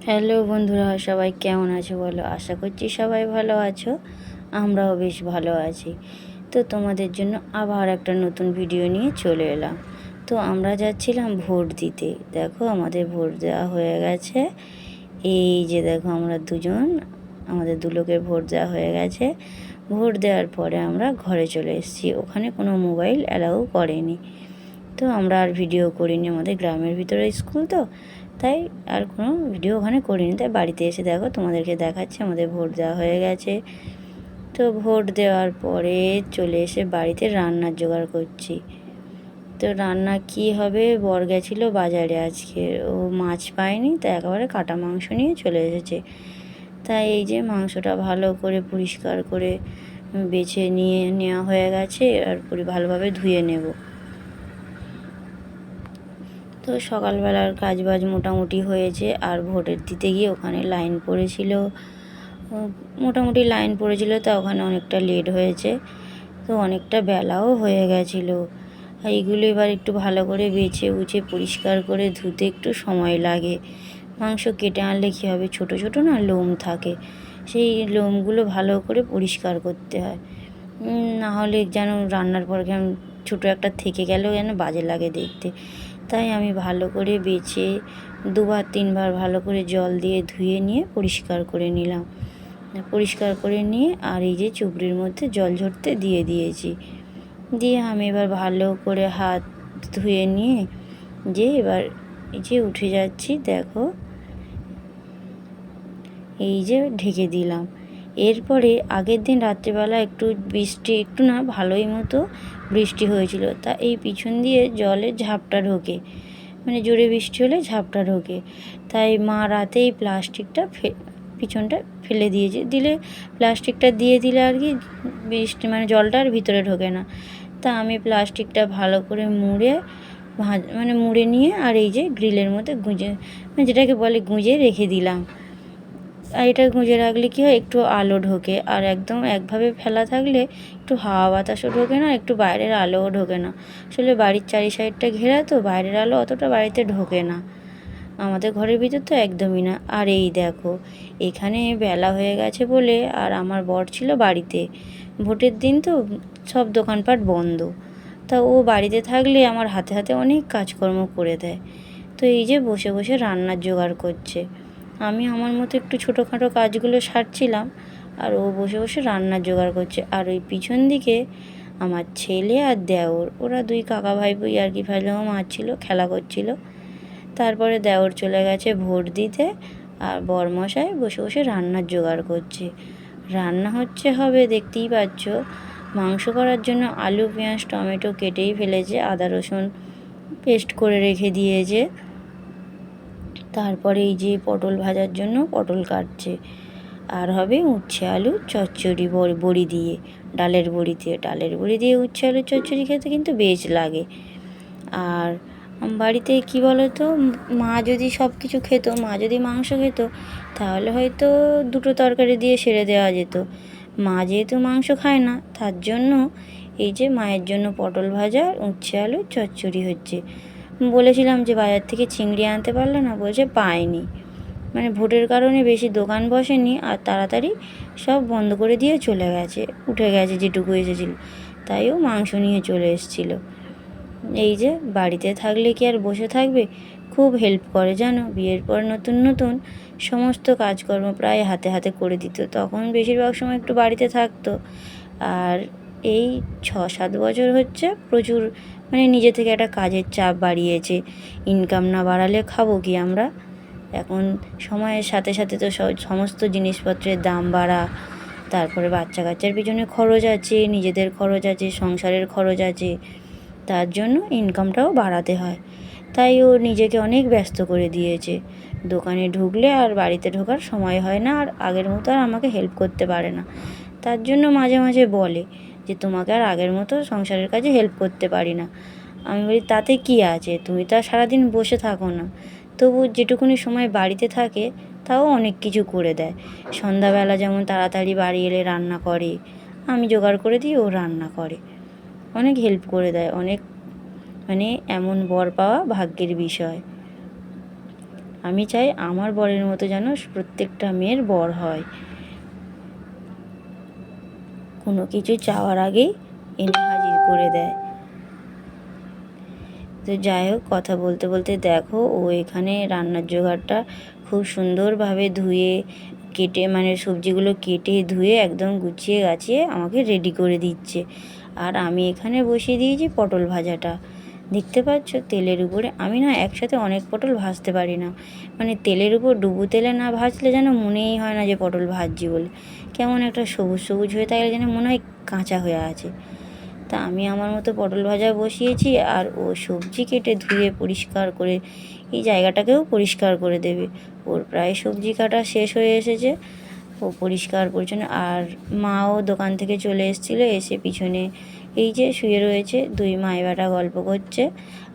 Hello বন্ধুরা, সবাই কেমন আছো বলো? আশা করছি সবাই ভালো আছো। আমরাও বেশ ভালো আছি। তো তোমাদের জন্য আবার একটা নতুন ভিডিও নিয়ে চলে এলাম। তো আমরা যাচ্ছিলাম ভোট দিতে। দেখো আমাদের ভোট দেওয়া হয়ে গেছে। এই যে দেখো আমরা দুজন, আমাদের দু লোকের ভোট দেওয়া হয়ে গেছে। ভোট দেওয়ার পরে আমরা ঘরে চলে এসেছি। ওখানে কোনো মোবাইল অ্যালাউ করেনি। তো আমরা আর ভিডিও করিনি, আমাদের গ্রামের ভিতরে স্কুল তো, তাই আর কোনো ভিডিও ওখানে করিনি। তাই বাড়িতে এসে দেখো তোমাদেরকে দেখাচ্ছি আমাদের ভোট দেওয়া হয়ে গেছে। তো ভোট দেওয়ার পরে চলে এসে বাড়িতে রান্নার জোগাড় করছি। তো রান্না কি হবে, বর গেছিলো বাজারে আজকে, ও মাছ পায়নি, তাই একেবারে কাটা মাংস নিয়ে চলে এসেছে। তাই এই যে মাংসটা ভালো করে পরিষ্কার করে বেছে নিয়ে নেওয়া হয়ে গেছে, আর ভালোভাবে ধুয়ে নেব। তো সকালবেলার কাজবাজ মোটামুটি হয়েছে। আর ভোটের দিতে গিয়ে ওখানে লাইন পড়েছিল, মোটামুটি লাইন পড়েছিল, তা ওখানে অনেকটা লেট হয়েছে। তো অনেকটা বেলাও হয়ে গেছিলো। এইগুলো এবার একটু ভালো করে বেছে উছে পরিষ্কার করে ধুতে একটু সময় লাগে। মাংস কেটে আনলে কী হবে, ছোট ছোট না লোম থাকে, সেই লোমগুলো ভালো করে পরিষ্কার করতে হয়। না হলে যেন রান্নার পর কেমন ছোটো একটা থেকে গেলেও যেন বাজে লাগে দেখতে। তাই আমি ভালো করে বেছে দুবার তিনবার ভালো করে জল দিয়ে ধুয়ে নিয়ে পরিষ্কার করে নিলাম। পরিষ্কার করে নিয়ে আর এই যে চুবড়ির মধ্যে জল ঝরতে দিয়ে দিয়েছি। দিয়ে আমি এবার ভালো করে হাত ধুয়ে নিয়ে যে এবার এই যে উঠে যাচ্ছি, দেখো এই যে ঢেকে দিলাম। এরপরে আগের দিন রাত্রিবেলা একটু বৃষ্টি, একটু না ভালোই মতো বৃষ্টি হয়েছিল, তা এই পিছন দিয়ে জলের ঝাপটা ঢোকে, মানে জোরে বৃষ্টি হলে ঝাপটা ঢোকে। তাই মা রাতেই প্লাস্টিকটা পিছনটা ফেলে দিয়েছে, দিলে প্লাস্টিকটা দিয়ে দিলে আর কি বৃষ্টি মানে জলটা আর ভিতরে ঢোকে না। তা আমি প্লাস্টিকটা ভালো করে মুড়ে মানে মুড়ে নিয়ে আর এই যে গ্রিলের মধ্যে গুঁজে, মানে যেটাকে বলে গুঁজে রেখে দিলাম। আর এটা গুঁজে রাখলে কী হয়, একটু আলো ঢোকে, আর একদম একভাবে ফেলা থাকলে একটু হাওয়া বাতাসও ঢোকে না, একটু বাইরের আলোও ঢোকে না। আসলে বাড়ির চারি সাইডটা ঘেরা তো, বাইরের আলো অতটা বাড়িতে ঢোকে না, আমাদের ঘরের ভিতর তো একদমই না। আর এই দেখো এখানে বেলা হয়ে গেছে বলে, আর আমার বর ছিল বাড়িতে, ভোটের দিন তো সব দোকানপাট বন্ধ, তা ও বাড়িতে থাকলে আমার হাতে হাতে অনেক কাজকর্ম করে দেয়। তো এই যে বসে বসে রান্নার জোগাড় করছে, আমি আমার মতো একটু ছোটোখাটো কাজগুলো সারছিলাম, আর ও বসে বসে রান্নার জোগাড় করছে। আর ওই পিছন দিকে আমার ছেলে আর দেওর, ওরা দুই কাকা ভাইপো আর কি ফেলেও মারছিল, খেলা করছিল। তারপরে দেওর চলে গেছে ভোট দিতে, আর বরমশাই বসে বসে রান্নার জোগাড় করছে। রান্না হবে দেখতেই পাচ্ছ। মাংস করার জন্য আলু পেঁয়াজ টমেটো কেটেই ফেলেছে, আদা রসুন পেস্ট করে রেখে দিয়েছে। তারপরে এই যে পটল ভাজার জন্য পটল কাটছে। আর হবে উচ্ছে আলু চচ্চড়ি, বড়ি দিয়ে, ডালের বড়ি দিয়ে উচ্ছে আলু চচ্চড়ি খেতে কিন্তু বেশ লাগে। আর বাড়িতে কি বলো তো, মা যদি সব কিছু খেত, মা যদি মাংস খেত, তাহলে হয়তো দুটো তরকারি দিয়ে সেরে দেওয়া যেত। মা যেহেতু মাংস খায় না, তার জন্য এই যে মায়ের জন্য পটল ভাজা উচ্ছে আলু চচ্চড়ি হচ্ছে। বলেছিলাম যে বাজার থেকে চিংড়ি আনতে পারলে না, বলছে পায়নি, মানে ভোটের কারণে বেশি দোকান বসেনি, আর তাড়াতাড়ি সব বন্ধ করে দিয়ে চলে গেছে, উঠে গেছে যেটুকু এসেছিলো, তাই ও মাংস নিয়ে চলে এসেছিলো। এই যে বাড়িতে থাকলে কি আর বসে থাকবে, খুব হেল্প করে জানো। বিয়ের পর নতুন নতুন সমস্ত কাজকর্ম প্রায় হাতে হাতে করে দিত, তখন বেশিরভাগ সময় একটু বাড়িতে থাকতো। আর এই 6-7 বছর হচ্ছে প্রচুর, মানে নিজে থেকে একটা কাজের চাপ বাড়িয়েছে। ইনকাম না বাড়ালে খাবো কি আমরা। এখন সময়ের সাথে সাথে তো সমস্ত জিনিসপত্রের দাম বাড়া, তারপরে বাচ্চা কাচ্চার পিছনে খরচ আছে, নিজেদের খরচ আছে, সংসারের খরচ আছে, তার জন্য ইনকামটাও বাড়াতে হয়। তাই ও নিজেকে অনেক ব্যস্ত করে দিয়েছে। দোকানে ঢুকলে আর বাড়িতে ঢোকার সময় হয় না, আর আগের মতো আর আমাকে হেল্প করতে পারে না। তার জন্য মাঝে মাঝে বলে যে তোমাকে আর আগের মতো সংসারের কাজে হেল্প করতে পারি না। আমি বলি তাতে কি আছে, তুমি তো আর সারাদিন বসে থাকো না, তবু যেটুকুনি সময় বাড়িতে থাকে তাও অনেক কিছু করে দেয়। সন্ধ্যাবেলা যেমন তাড়াতাড়ি বাড়ি এলে রান্না করে, আমি জোগাড় করে দিই, ও রান্না করে, অনেক হেল্প করে দেয়, অনেক, মানে এমন বর পাওয়া ভাগ্যের বিষয়। আমি চাই আমার বরের মতো যেন প্রত্যেকটা মেয়ের বর হয়, কোনো কিছু চাওয়ার আগেই এনে হাজির করে দেয়। তো যাই হোক, কথা বলতে বলতে দেখো ও এখানে রান্নার জোগাড়টা খুব সুন্দরভাবে ধুয়ে কেটে, মানে সবজিগুলো কেটে ধুয়ে একদম গুছিয়ে গাছিয়ে আমাকে রেডি করে দিচ্ছে। আর আমি এখানে বসিয়ে দিয়েছি পটল ভাজাটা। দেখতে পাচ্ছ তেলের উপরে, আমি না একসাথে অনেক পটল ভাজতে পারি না, মানে তেলের উপর ডুবো তেলে না ভাজলে যেন মনেই হয় না যে পটল ভাজছি বলে, কেমন একটা সবুজ সবুজ হয়ে থাকলে যেন মনে হয় কাঁচা হয়ে আছে। তা আমি আমার মতো পটল ভাজা বসিয়েছি, আর ও সবজি কেটে ধুয়ে পরিষ্কার করে এই জায়গাটাকেও পরিষ্কার করে দেবে। ওর প্রায় সবজি কাটা শেষ হয়ে এসেছে, ও পরিষ্কার পরিচ্ছন্ন। আর মাও দোকান থেকে চলে এসেছিলো, এসে পিছনে এই যে শুয়ে রয়েছে, দুই মাই বেটা গল্প করছে।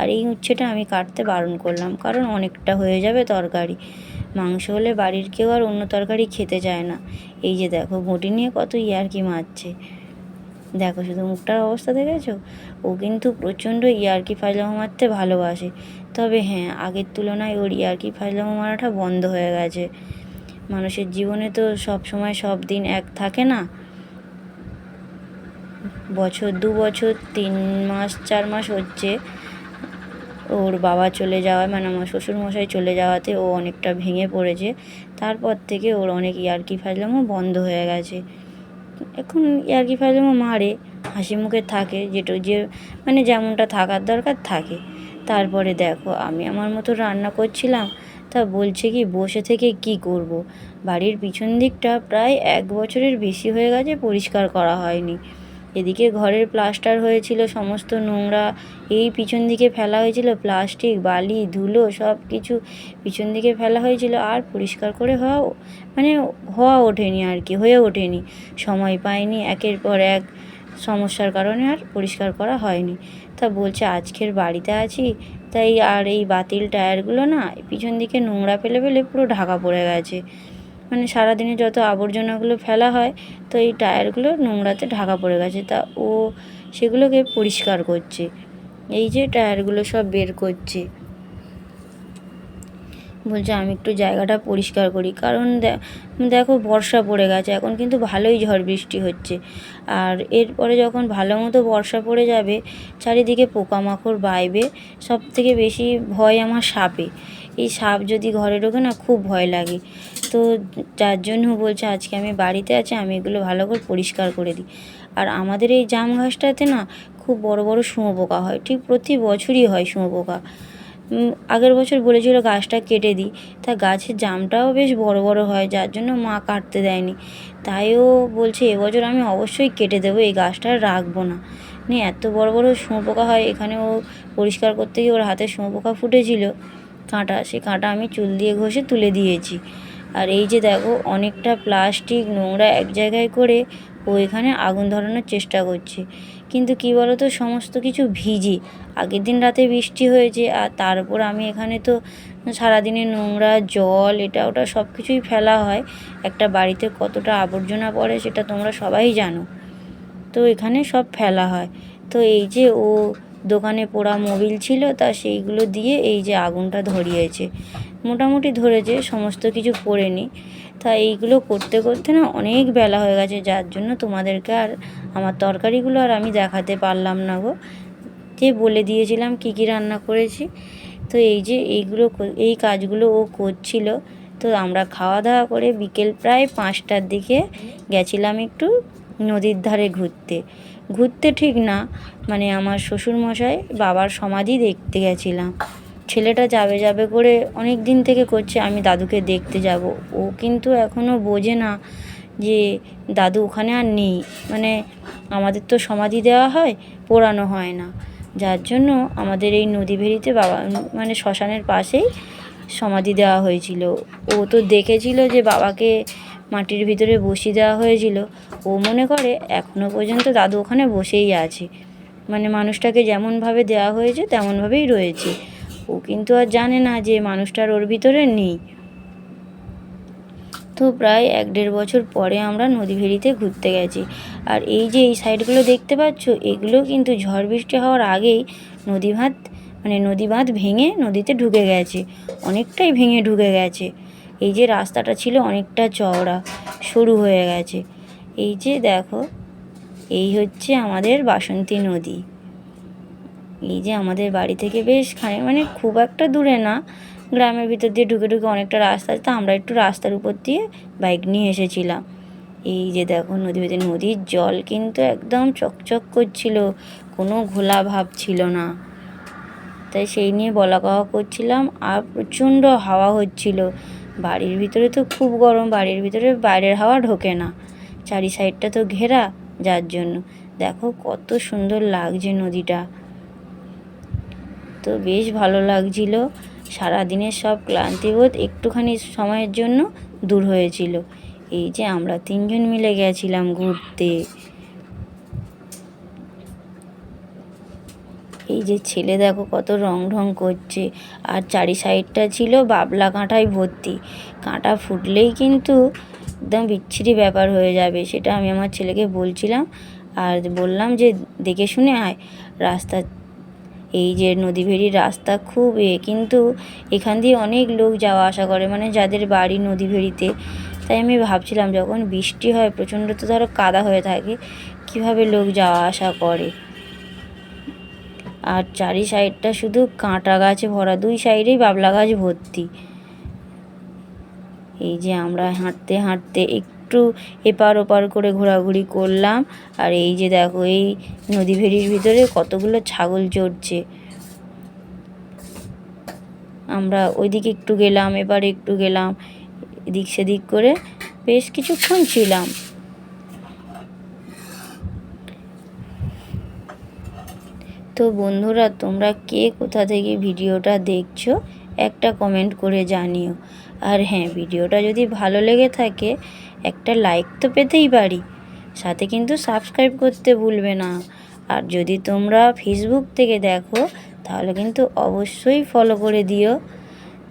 আর এই উচ্ছেটা আমি কাটতে বারণ করলাম, কারণ অনেকটা হয়ে যাবে তরকারি। মাংস হলে বাড়ির কেউ আর অন্য তরকারি খেতে চায় না। এই যে দেখো বঁটি নিয়ে কত ইয়ার্কি মারছে, দেখো শুধু মুখটার অবস্থা দেখেছো। ও কিন্তু প্রচণ্ড ইয়ার্কি ফাজলামো মারতে ভালোবাসে, তবে হ্যাঁ আগের তুলনায় ওর ইয়ার্কি ফাজলামো মারাটা বন্ধ হয়ে গেছে। মানুষের জীবনে তো সব সময় সব দিন এক থাকে না, বছর 2 বছর 3 মাস 4 মাস হচ্ছে ওর বাবা চলে যাওয়ায়, মানে আমার শ্বশুরমশাই চলে যাওয়াতে ও অনেকটা ভেঙে পড়েছে। তারপর থেকে ওর অনেক ইয়ার্কি ফাজলামো বন্ধ হয়ে গেছে। এখন ইয়ার্কি ফাজলামো মারে, হাসি মুখে থাকে, যে মানে যেমনটা থাকার দরকার থাকে। তারপরে দেখো আমি আমার মতো রান্না করছিলাম, তা বলছে কি বসে থেকে কি করব, বাড়ির পিছন দিকটা প্রায় 1 বছরের বেশি হয়ে গেছে পরিষ্কার করা হয়নি। এদিকে ঘরের প্লাস্টার হয়েছিল, সমস্ত নোংরা এই পিছন দিকে ফেলা হয়েছিল, প্লাস্টিক বালি ধুলো সব কিছু পিছন দিকে ফেলা হয়েছিল, আর পরিষ্কার করে হওয়া ওঠেনি আর কি, হয়ে ওঠেনি, সময় পাইনি, একের পর এক সমস্যার কারণে আর পরিষ্কার করা হয়নি। তা বলছে আজকের বাড়িতে আছি তাই, আর এই বাতিল টায়ারগুলো না পিছন দিকে নোংরা ফেলে ফেলে পুরো ঢাকা পড়ে গেছে, মানে সারাদিনে যত আবর্জনাগুলো ফেলা হয় তো এই টায়ারগুলো নোংরাতে ঢাকা পড়ে গেছে। তা ও সেগুলোকে পরিষ্কার করছে, এই যে টায়ারগুলো সব বের করছে। বলছে আমি একটু জায়গাটা পরিষ্কার করি, কারণ দেখো বর্ষা পড়ে গেছে, এখন কিন্তু ভালোই ঝড় বৃষ্টি হচ্ছে। আর এরপরে যখন ভালো মতো বর্ষা পড়ে যাবে, চারিদিকে পোকামাকড় বাইবে, সব থেকে বেশি ভয় আমার সাপে। এই সাপ যদি ঘরে ঢোকে না খুব ভয় লাগে। তো যার জন্য বলছে আজকে আমি বাড়িতে আছি, আমি এগুলো ভালো করে পরিষ্কার করে দিই। আর আমাদের এই জাম গাছটাতে না খুব বড় বড় শুঁয়োপোকা হয়, ঠিক প্রতি বছরই হয় শুঁয়োপোকা। আগের বছর বলেছিল গাছটা কেটে দিই, তা গাছের জামটাও বেশ বড় বড় হয়, যার জন্য মা কাটতে দেয়নি। তাইও বলছে এবছর আমি অবশ্যই কেটে দেবো, এই গাছটা রাখবো না। নিয়ে এত বড় বড় শুঁয়োপোকা হয়, এখানে ও পরিষ্কার করতে গিয়ে ওর হাতে শুঁয়োপোকা ফুটেছিল কাঁটা, সে কাঁটা আমি চুল দিয়ে ঘষে তুলে দিয়েছি। আর এই যে দেখো অনেকটা প্লাস্টিক নোংরা এক জায়গায় করে ও এখানে আগুন ধরানোর চেষ্টা করছে, কিন্তু কী বলো তো সমস্ত কিছু ভিজি, আগের দিন রাতে বৃষ্টি হয়েছে, আর তার উপর আমি এখানে তো সারাদিনে নোংরা জল এটা ওটা সব কিছুই ফেলা হয়, একটা বাড়িতে কতটা আবর্জনা পড়ে সেটা তোমরা সবাই জানো, তো এখানে সব ফেলা হয়। তো এই যে ও দোকানে পোড়া মোবিল ছিল, তা সেইগুলো দিয়ে এই যে আগুনটা ধরিয়েছে, মোটামুটি ধরেছে, সমস্ত কিছু পড়েনি। তা এইগুলো করতে করতে না অনেক বেলা হয়ে গেছে, যার জন্য তোমাদেরকে আর আমার তরকারিগুলো আর আমি দেখাতে পারলাম না গো, যে বলে দিয়েছিলাম কী কী রান্না করেছি। তো এই যে এই কাজগুলো ও করছিল। তো আমরা খাওয়া দাওয়া করে বিকেল প্রায় 5টার দিকে গেছিলাম একটু নদীর ধারে ঘুরতে ঠিক না, মানে আমার শ্বশুরমশাই বাবার সমাধি দেখতে গেছিলাম। ছেলেটা যাবে যাবে করে অনেক দিন থেকে করছে আমি দাদুকে দেখতে যাব, ও কিন্তু এখনও বোঝে না যে দাদু ওখানে আর নেই, মানে আমাদের তো সমাধি দেওয়া হয়, পোড়ানো হয় না, যার জন্য আমাদের এই নদী ভেড়িতে বাবা মানে শ্মশানের পাশেই সমাধি দেওয়া হয়েছিল। ও তো দেখেছিল যে বাবাকে মাটির ভিতরে বসিয়ে দেওয়া হয়েছিল, ও মনে করে এখনও পর্যন্ত দাদু ওখানে বসেই আছে, মানে মানুষটাকে যেমনভাবে দেওয়া হয়েছে তেমনভাবেই রয়েছে। ও কিন্তু আর জানে না যে মানুষটার ওর ভিতরে নেই। তো প্রায় 1-1.5 বছর পরে আমরা নদী ভেড়িতে ঘুরতে গেছি। আর এই যে এই সাইডগুলো দেখতে পাচ্ছ, এগুলো কিন্তু ঝড় বৃষ্টি হওয়ার আগেই নদী মানে নদী বাঁধ ভেঙে নদীতে ঢুকে গেছে, অনেকটাই ভেঙে ঢুকে গেছে। এই যে রাস্তাটা ছিল অনেকটা চওড়া, সরু হয়ে গেছে। এই যে দেখো, এই হচ্ছে আমাদের বাসন্তী নদী। এই যে আমাদের বাড়ি থেকে বেশ মানে খুব একটা দূরে না, গ্রামের ভিতর দিয়ে ঢুকে ঢুকে অনেকটা রাস্তা আছে, তো আমরা একটু রাস্তার উপর দিয়ে বাইক নিয়ে এসেছিলাম। এই যে দেখো নদীর জল কিন্তু একদম চকচক করছিল, কোনো ঘোলা ভাব ছিল না। তাই সেই নিয়ে বলা কওয়া করছিলাম। আর প্রচণ্ড হাওয়া হচ্ছিল, বাড়ির ভিতরে তো খুব গরম, বাড়ির ভিতরে বাইরের হাওয়া ঢোকে না, চারি সাইডটা তো ঘেরা, যার জন্য দেখো কত সুন্দর লাগছে নদীটা। তো বেশ ভালো লাগছিল, সারাদিনের সব ক্লান্তিবোধ একটুখানি সময়ের জন্য দূর হয়েছিল। এই যে আমরা 3 জন মিলে গেছিলাম ঘুরতে। এই যে ছেলে দেখো কত রং ঢং করছে, আর চারি সাইডটা ছিল বাবলা কাঁটায় ভর্তি, কাঁটা ফুটলেই কিন্তু একদম বিচ্ছিরি ব্যাপার হয়ে যাবে। সেটা আমি আমার ছেলেকে বলছিলাম, আর বললাম যে দেখে শুনে আয়। রাস্তা, এই যে নদী ভেড়ির রাস্তা খুব কিন্তু এখান দিয়ে অনেক লোক যাওয়া আসা করে, মানে যাদের বাড়ি নদী ভেড়িতে। তাই আমি ভাবছিলাম যখন বৃষ্টি হয় প্রচণ্ড তো ধরো কাদা হয়ে থাকে, কিভাবে লোক যাওয়া আসা করে। আর চারি সাইডটা শুধু কাঁটা গাছে ভরা, 2 সাইডেই বাবলা গাছ ভর্তি। এই যে আমরা হাঁটতে হাঁটতে একটু এপার ওপার করে ঘোরাঘুরি করলাম। আর এই যে দেখো, এই নদী ভেড়ির ভিতরে কতগুলো ছাগল চড়ছে। আমরা ওইদিকে একটু গেলাম, এবার একটু গেলাম, এদিক সেদিক করে বেশ কিছুক্ষণ ছিলাম। তো বন্ধুরা, তোমরা কে কোথা থেকে ভিডিওটা দেখছো একটা কমেন্ট করে জানিও। আর হ্যাঁ, ভিডিওটা যদি ভালো লেগে থাকে একটা লাইক তো পেতেই পারি, সাথে কিন্তু সাবস্ক্রাইব করতে ভুলবে না। আর যদি তোমরা ফেসবুক থেকে দেখো তাহলে কিন্তু অবশ্যই ফলো করে দিও।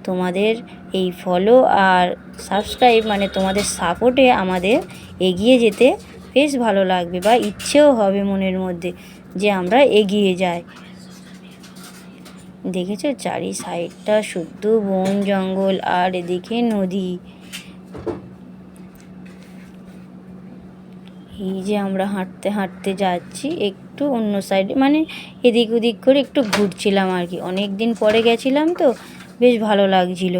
তোমাদের এই ফলো আর সাবস্ক্রাইব মানে তোমাদের সাপোর্টে আমাদের এগিয়ে যেতে বেশ ভালো লাগবে, বা ইচ্ছেও হবে মনের মধ্যে যে আমরা এগিয়ে যাই। দেখেছো চারি সাইডটা শুদ্ধ বন জঙ্গল, আর এদিকে নদী। এই যে আমরা হাঁটতে হাঁটতে যাচ্ছি একটু অন্য সাইডে, মানে এদিক ওদিক করে একটু ঘুরছিলাম আর কি, অনেক দিন পরে গেছিলাম তো বেশ ভালো লাগছিল।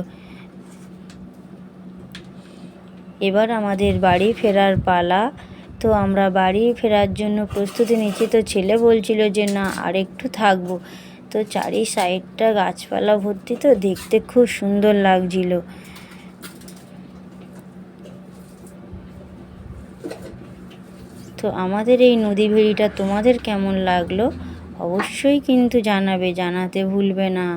এবার আমাদের বাড়ি ফেরার পালা। তো আমরা বাড়ি ফেরার জন্য প্রস্তুতি নিচ্ছি। তো ছেলে বলছিল যে না আর একটু থাকবো। তো চারি সাইডটা গাছপালা ভর্তি, তো দেখতে খুব সুন্দর লাগছিল। তো আমাদের এই নদী ভেড়িটা তোমাদের কেমন লাগলো অবশ্যই কিন্তু জানাবে, জানাতে ভুলবে না।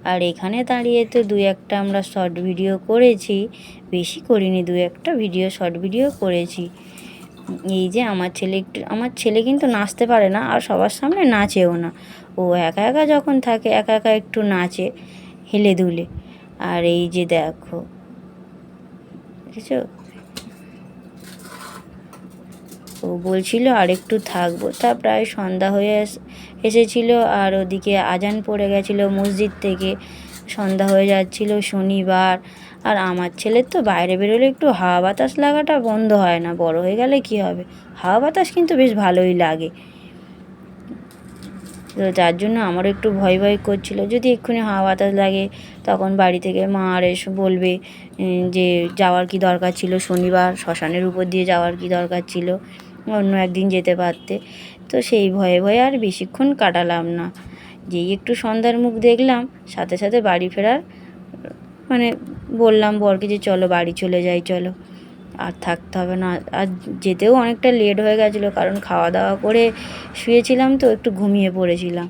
আর এখানে দাঁড়িয়ে তো 2-1টা আমরা শর্ট ভিডিও করেছি, বেশি করিনি, 2-1টা ভিডিও শর্ট ভিডিও করেছি। এই যে আমার ছেলে কিন্তু নাচতে পারে না, আর সবার সামনে নাচেও না। ও একা একা যখন থাকে একা একা একটু নাচে হেলে দুলে। আর এই যে দেখো, বুঝেছো, ও বলছিল আর একটু থাকবো। তা প্রায় সন্ধ্যা হয়ে এসেছিল, আর ওদিকে আজান পড়ে গেছিলো মসজিদ থেকে, সন্ধ্যা হয়ে যাচ্ছিল শনিবার। আর আমার ছেলের তো বাইরে বেরোলে একটু হাওয়া বাতাস লাগাটা বন্ধ হয় না, বড় হয়ে গেলে কি হবে, হাওয়া বাতাস কিন্তু বেশ ভালোই লাগে। তো যার জন্য আমারও একটু ভয় ভয় করছিল, যদি এক্ষুনি হাওয়া বাতাস লাগে তখন বাড়ি থেকে মা আর এসে বলবে যে যাওয়ার কি দরকার ছিল, শনিবার শ্মশানের উপর দিয়ে যাওয়ার কি দরকার ছিল, অন্য একদিন যেতে পারতে। তো সেই ভয়ে ভয়ে আর বেশিক্ষণ কাটালাম না, যেই একটু সন্ধ্যার মুখ দেখলাম সাথে সাথে বাড়ি ফেরার মানে বললাম বরকে যে চলো বাড়ি চলে যাই, চলো আর থাকতে হবে না। আর যেতেও অনেকটা লেট হয়ে গেছিলো, কারণ খাওয়া দাওয়া করে শুয়েছিলাম তো একটু ঘুমিয়ে পড়েছিলাম।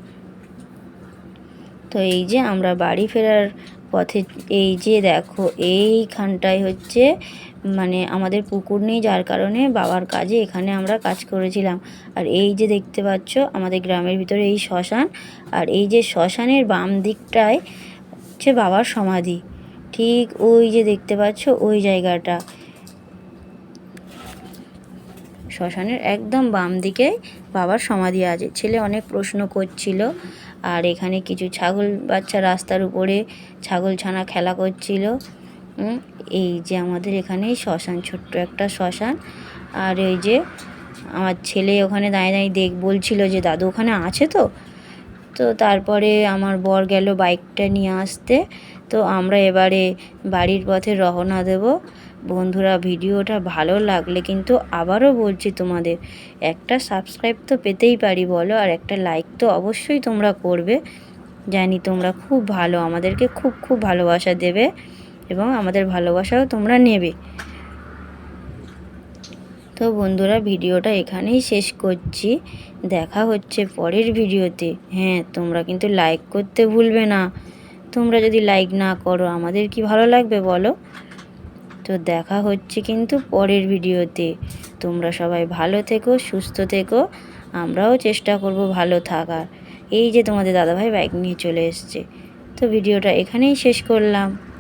তো এই যে আমরা বাড়ি ফেরার পথে, এই যে দেখো এইখানটায় হচ্ছে মানে আমাদের পুকুর নেই, যার কারণে বাবার কাজে এখানে আমরা কাজ করেছিলাম। আর এই যে দেখতে পাচ্ছ আমাদের গ্রামের ভিতরে এই শ্মশান, আর এই যে শ্মশানের বাম দিকটায় হচ্ছে বাবার সমাধি, ঠিক ওই যে দেখতে পাচ্ছ ওই জায়গাটা, শ্মশানের একদম বাম দিকে বাবার সমাধি আছে। ছেলে অনেক প্রশ্ন করছিল, আর এখানে কিছু ছাগল বাচ্চা রাস্তার উপরে ছাগল ছানা খেলা করছিল। এই যে আমাদের এখানে শ্মশান, ছোট্ট একটা শ্মশান। আর এই যে আমার ছেলে ওখানে দাঁড়িয়ে দাঁড়িয়ে বলছিল যে দাদু ওখানে আছে তো। তো তারপরে আমার বর গেল বাইকটা নিয়ে আসতে। তো আমরা এবারে বাড়ির পথে রওনা দেব। বন্ধুরা, ভিডিওটা ভালো লাগলে কিন্তু আবারও বলছি তোমাদের একটা সাবস্ক্রাইব তো পেতেই পারি বলো, আর একটা লাইক তো অবশ্যই তোমরা করবে। জানি তোমরা খুব ভালো, আমাদেরকে খুব খুব ভালোবাসা দেবে এবং আমাদের ভালোবাসাও তোমরা নেবে। তো বন্ধুরা, ভিডিওটা এখানেই শেষ করছি। দেখা হচ্ছে পরের ভিডিওতে। হ্যাঁ, তোমরা কিন্তু লাইক করতে ভুলবে না। তোমরা যদি লাইক না করো আমাদের কি ভালো লাগবে বলো? তো দেখা হচ্ছে কিন্তু পরের ভিডিওতে। তোমরা সবাই ভালো থেকো, সুস্থ থেকো। আমরাও চেষ্টা করব ভালো থাকার। এই যে তোমাদের দাদাভাই বাইক নিয়ে চলে এসছে। তো ভিডিওটা এখানেই শেষ করলাম।